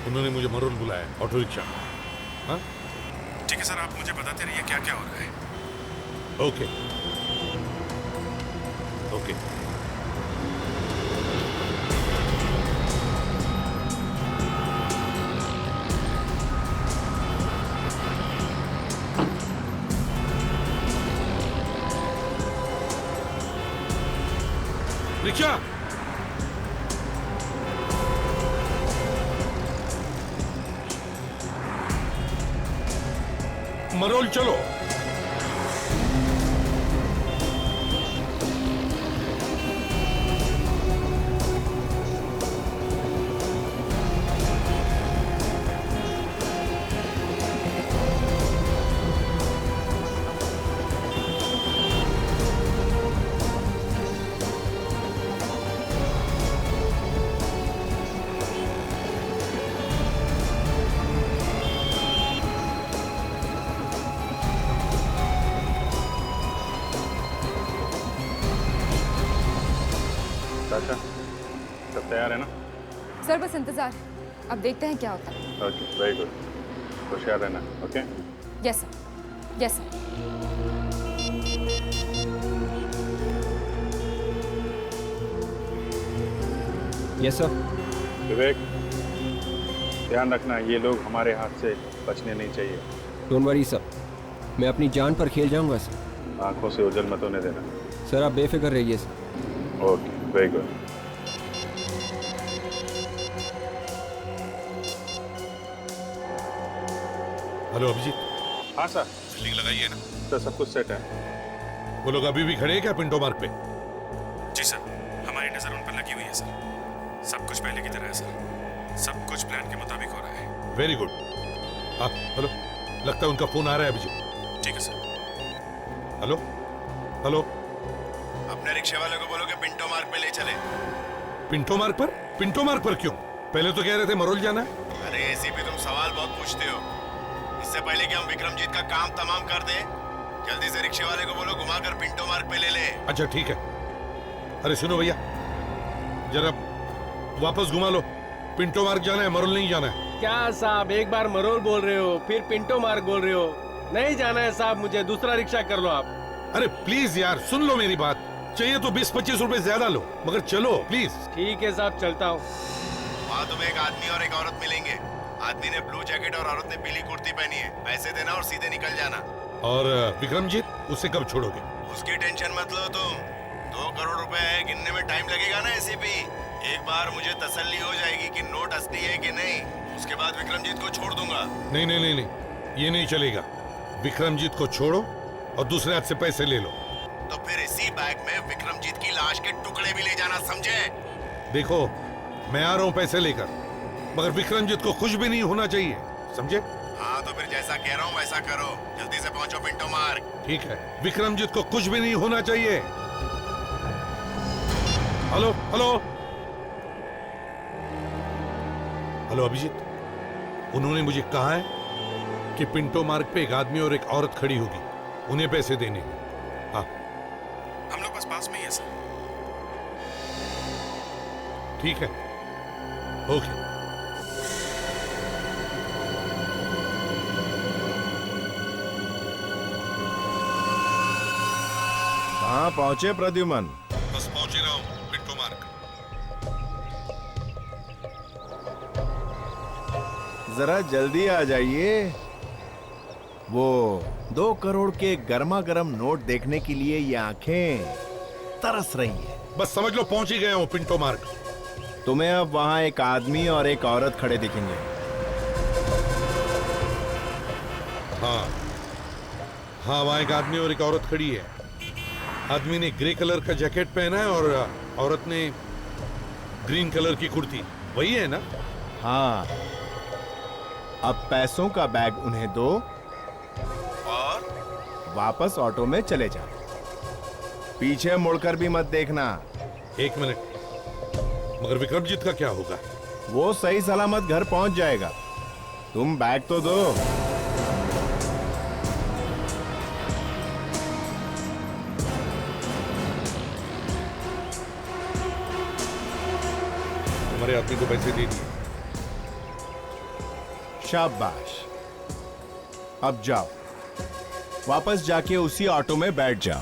उन्होंने मुझे मरोल बुलाया, ऑटो रिक्शा। हाँ ठीक है सर, आप मुझे बताते रहिए क्या क्या हो रहा है। Okay okay. रिक्शा, मरोल चलो। चाचा, सब तैयार है ना? सर बस इंतजार, अब देखते हैं क्या होता है। Okay, very good. होशियार रहना, okay? Yes sir, yes sir. Yes sir. Vivek, ध्यान रखना, ये लोग हमारे हाथ से बचने नहीं चाहिए। डोंट वरी सर, मैं अपनी जान पर खेल जाऊंगा सर। आंखों से ओझल मत होने देना। सर आप बेफिक्र रहिए sir. Okay, very good. Hello Abhijit. हाँ सर। बिल्डिंग लगाई है ना? सर सब कुछ सेट है। वो लोग अभी भी खड़े हैं क्या पिंटो मार्ग पे? जी सर, हमारी नजर उन पर लगी हुई है सर। सब कुछ पहले की तरह है सर, सब कुछ प्लान के मुताबिक हो रहा है। Very good. हाँ हेलो, लगता है उनका फोन आ रहा है अभिजीत। ठीक है सर। हेलो हेलो, अपने रिक्शे वाले को बोलो कि पिंटो मार्ग पे ले चले। पिंटो मार्ग पर? पिंटो मार्ग पर क्यों? पहले तो कह रहे थे मरोल जाना है। अरे एसीपी, तुम सवाल बहुत पूछते हो। इससे पहले कि हम विक्रमजीत का काम तमाम कर दें, जल्दी से रिक्शे वाले को बोलो घुमाकर पिंटो मार्ग पे ले ले। अच्छा ठीक है। अरे सुनो भैया, जरा वापस घुमा लो। पिंटो मार्ग जाना है, मरोल नहीं जाना है। क्या साहब, एक बार मरोल बोल रहे हो, फिर पिंटो मार्ग बोल रहे हो। नहीं जाना है साहब, मुझे दूसरा रिक्शा कर लो आप। अरे प्लीज यार, सुन लो मेरी बात। चाहिए तो 20-25 रुपए ज्यादा लो, मगर चलो प्लीज। ठीक है साहब, चलता हूँ। वहाँ तुम्हें एक आदमी और एक औरत मिलेंगे। आदमी ने ब्लू जैकेट और औरत ने पीली कुर्ती पहनी है। पैसे देना और सीधे निकल जाना। और विक्रमजीत, उसे कब छोड़ोगे? उसकी टेंशन मत लो तुम। 2 करोड़ रुपए है, गिनने में टाइम लगेगा ना एसीपी। एक बार मुझे तसल्ली हो जाएगी कि नोट असली है कि नहीं, उसके बाद विक्रमजीत को छोड़ दूंगा। नहीं नहीं नहीं नहीं, ये नहीं चलेगा। विक्रमजीत को छोड़ो और दूसरे हाथ से पैसे ले लो। तो फिर इसी बैग में विक्रमजीत की लाश के टुकड़े भी ले जाना, समझे? देखो, मैं आ रहा हूँ पैसे लेकर, मगर विक्रमजीत को कुछ भी नहीं होना चाहिए, समझे? हाँ तो फिर जैसा कह रहा हूँ वैसा करो। जल्दी से पहुंचो पिंटो मार्ग। ठीक है, विक्रमजीत को कुछ भी नहीं होना चाहिए। हेलो हेलो हेलो अभिजीत, उन्होंने मुझे कहा है कि पिंटो मार्ग पे एक आदमी और एक औरत खड़ी होगी, उन्हें पैसे देने। हाँ हम लोग बस पास में ही है सर। ठीक है, ओके। कहाँ पहुंचे प्रद्युमन? बस पहुंच ही रहा हूँ पिंटो मार्ग। जरा जल्दी आ जाइए। वो 2 करोड़ के गर्मा गर्म नोट देखने के लिए ये आंखें तरस रही हैं। बस समझ लो पहुंच ही गए हो पिंटो मार्ग। तुम्हें अब वहां एक आदमी और एक औरत खड़े दिखेंगे। हाँ हाँ, वहां एक आदमी और एक औरत खड़ी है। आदमी ने ग्रे कलर का जैकेट पहना है और औरत ने ग्रीन कलर की कुर्ती। वही है ना? हाँ, अब पैसों का बैग उन्हें दो और वापस ऑटो में चले जाओ। पीछे मुड़कर भी मत देखना। 1 मिनट, मगर विक्रमजीत का क्या होगा? वो सही सलामत घर पहुंच जाएगा। तुम बैग तो दो। तुम्हारे आदमी को पैसे दे दिए। शाबाश। अब जाओ, वापस जाके उसी ऑटो में बैठ जाओ।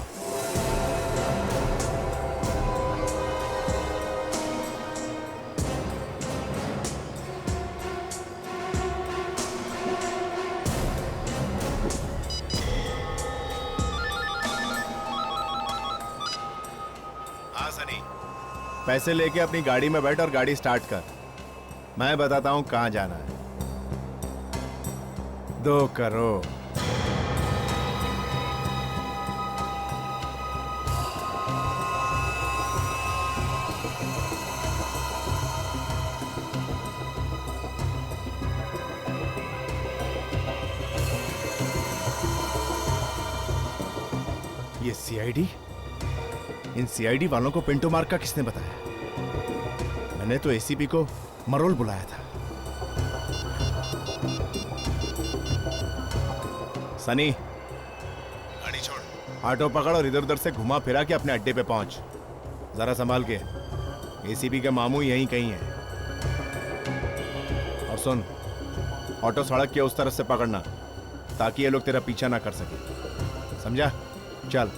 हाँ सनी, पैसे लेके अपनी गाड़ी में बैठ और गाड़ी स्टार्ट कर। मैं बताता हूं कहां जाना है। 2 करोड़। ये सीआईडी? इन सीआईडी वालों को पिंटो मार्ग का किसने बताया? मैंने तो एसीपी को मरोल बुलाया था। सनी, गाड़ी छोड़, ऑटो पकड़ और इधर उधर से घुमा फिरा के अपने अड्डे पे पहुंच। जरा संभाल के, एसीपी के मामू यहीं कहीं है। और सुन, ऑटो सड़क के उस तरफ से पकड़ना ताकि ये लोग तेरा पीछा ना कर सके। समझा? चल।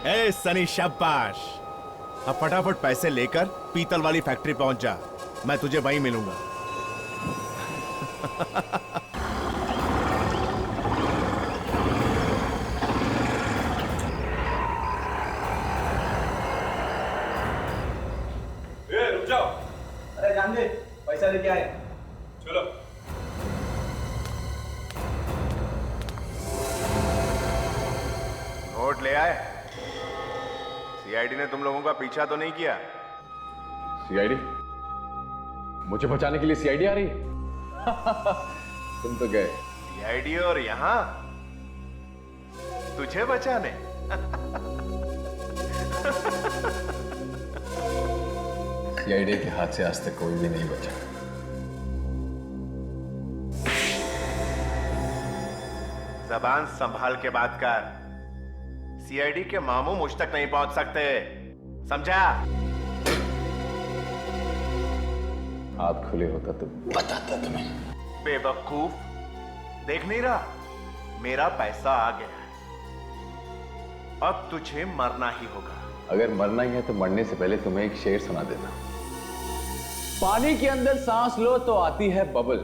ए सनी, शाबाश। अब फटाफट पैसे लेकर पीतल वाली फैक्ट्री पहुंच जा। मैं तुझे वहीं मिलूंगा। रुक जाओ। अरे जान दे, पैसा लेके आए। चलो। नोट ले आए? सीआईडी ने तुम लोगों का पीछा तो नहीं किया? सीआईडी? मुझे बचाने के लिए सीआईडी आ रही है? तुम तो गए। सीआईडी और यहां तुझे बचाने? सीआईडी के हाथ से आज तक कोई भी नहीं बचा। जबान संभाल के बात कर। सीआईडी के मामू मुझ तक नहीं पहुंच सकते, समझा? हाथ खुले होता तो बताता तुम्हें। बेवकूफ, देख नहीं रहा? मेरा पैसा आ गया है। अब तुझे मरना ही होगा। अगर मरना ही है तो मरने से पहले तुम्हें एक शेर सुना देता। पानी के अंदर सांस लो तो आती है बबल,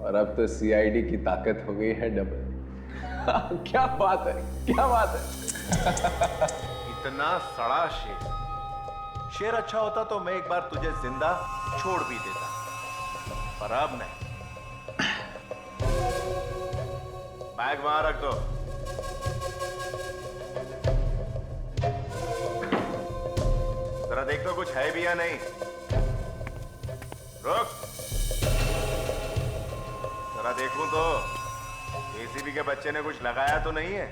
और अब तो सीआईडी की ताकत हो गई है डबल। क्या बात है, क्या बात है। इतना सड़ा शेर। शेर अच्छा होता तो मैं एक बार तुझे जिंदा छोड़ भी देता, पर अब नहीं। बैग वहां रख दो। जरा देख तो कुछ है भी या नहीं। रुक, जरा देखूं तो एसीपी के बच्चे ने कुछ लगाया तो नहीं है?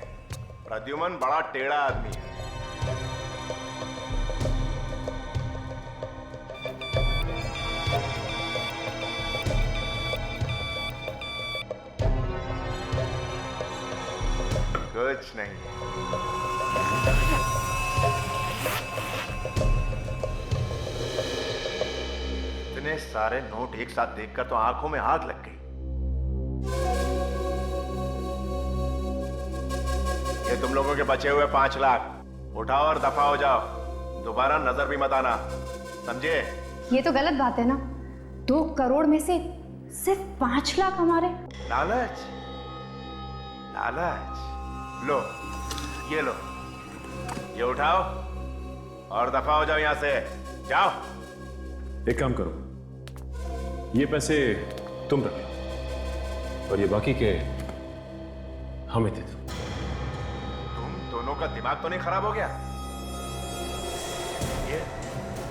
प्रद्युमन बड़ा टेढ़ा आदमी है। कुछ नहीं। इतने सारे नोट एक साथ देखकर तो आंखों में आग लग गई। ये तुम लोगों के बचे हुए 5 लाख, उठाओ और दफा हो जाओ, दोबारा नजर भी मत आना, समझे? ये तो गलत बात है ना, 2 करोड़ में से सिर्फ 5 लाख हमारे। लालच, लालच। लो, ये लो, ये उठाओ और दफा हो जाओ यहां से, जाओ। एक काम करो, ये पैसे तुम रख लो और ये बाकी के हमें दे दो। तुम दोनों का दिमाग तो नहीं खराब हो गया?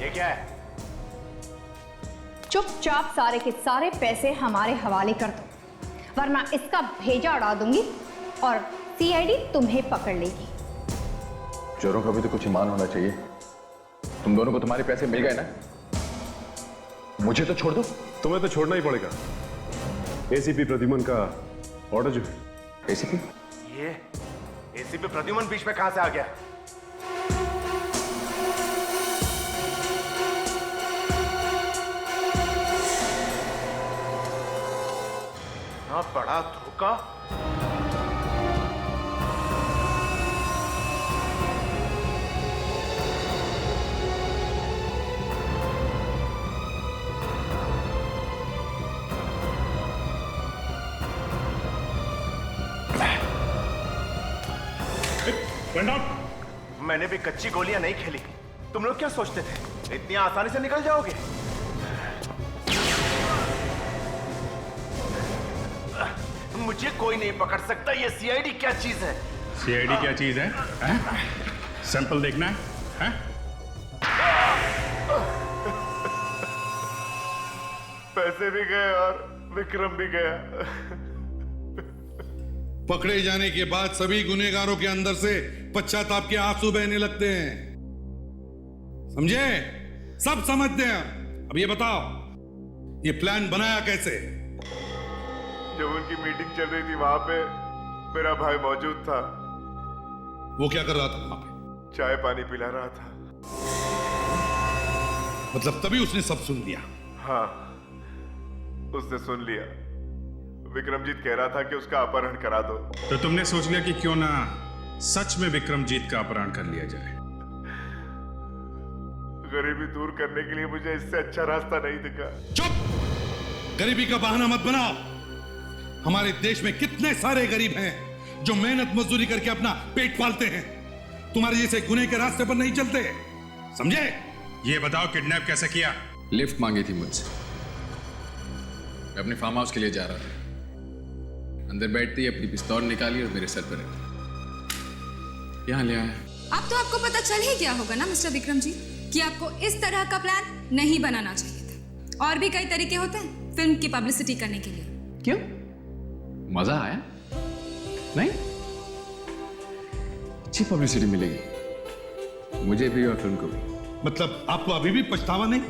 ये क्या है? चुपचाप सारे के सारे पैसे हमारे हवाले कर दो, वरना इसका भेजा उड़ा दूंगी और सीआईडी तुम्हें पकड़ लेगी। चोरों का भी तो कुछ ईमान होना चाहिए। तुम दोनों को तुम्हारे पैसे मिल गए ना, मुझे तो छोड़ दो। तुम्हें तो छोड़ना ही पड़ेगा। एसीपी प्रद्युमन का ऑर्डर जो है। एसीपी? ये एसीपी प्रद्युमन बीच में कहां से आ गया? ना बड़ा धोखा। मैंने भी कच्ची गोलियां नहीं खेली। तुम लोग क्या सोचते थे इतनी आसानी से निकल जाओगे? मुझे कोई नहीं पकड़ सकता। ये सीआईडी क्या चीज है? सीआईडी क्या चीज है? सैंपल देखना है? पैसे भी गए और विक्रम भी गया। पकड़े जाने के बाद सभी गुनहगारों के अंदर से पश्चाताप के आंसू बहने लगते हैं, समझे? सब समझते हैं। अब ये बताओ, ये प्लान बनाया कैसे? जब उनकी मीटिंग चल रही थी वहां पे मेरा भाई मौजूद था। वो क्या कर रहा था वहां पे? चाय पानी पिला रहा था। मतलब तभी उसने सब सुन लिया? हाँ, उसने सुन लिया। विक्रमजीत कह रहा था कि उसका अपहरण करा दो। तो तुमने सोच लिया कि क्यों ना सच में विक्रमजीत का अपहरण कर लिया जाए। गरीबी दूर करने के लिए मुझे इससे अच्छा रास्ता नहीं दिखा। चुप! गरीबी का बहाना मत बनाओ। हमारे देश में कितने सारे गरीब हैं जो मेहनत मजदूरी करके अपना पेट पालते हैं। तुम्हारे जैसे गुने के रास्ते पर नहीं चलते, समझे? ये बताओ किडनैप कैसे किया? लिफ्ट मांगी थी मुझसे। मैं अपने फार्म हाउस के लिए जा रहा था। अंदर बैठते ही अपनी पिस्तौल निकाली और मेरे सर पर रखी। यहाँ ले आया। अब तो आपको पता चल ही गया होगा ना मिस्टर विक्रम जी कि आपको इस तरह का प्लान नहीं बनाना चाहिए था। और भी कई तरीके होते हैं फिल्म की पब्लिसिटी करने के लिए। क्यों? मजा आया? नहीं? अच्छी पब्लिसिटी मिलेगी मुझे भी और फिल्म को भी। मतलब आपको अभी भी पछतावा नहीं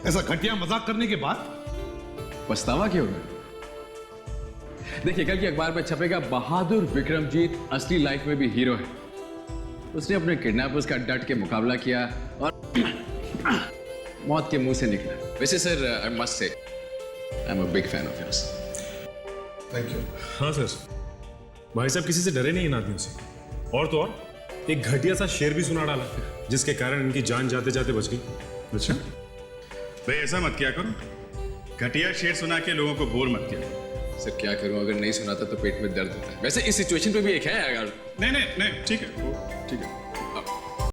ऐसा घटिया मजाक करने के बाद? पछतावा क्यों होगा? देखिए, कल की अखबार में छपेगा बहादुर विक्रमजीत असली लाइफ में भी हीरो है। उसने अपने किडनैपर्स का डट के मुकाबला किया और मौत के मुंह से निकला। वैसे sir, I must say I am a big fan of yours. Thank you. हाँ सर, भाई साहब किसी से डरे नहीं इन आदमियों से। और तो और एक घटिया सा शेर भी सुना डाला जिसके कारण इनकी जान जाते जाते बच गई। अच्छा भाई, ऐसा मत किया करो। घटिया शेर सुना के लोगों को बोर मत किया। सर क्या करूं, अगर नहीं सुनाता तो पेट में दर्द होता है। वैसे इस सिचुएशन पे भी एक है यार। नहीं, ठीक है, ठीक है।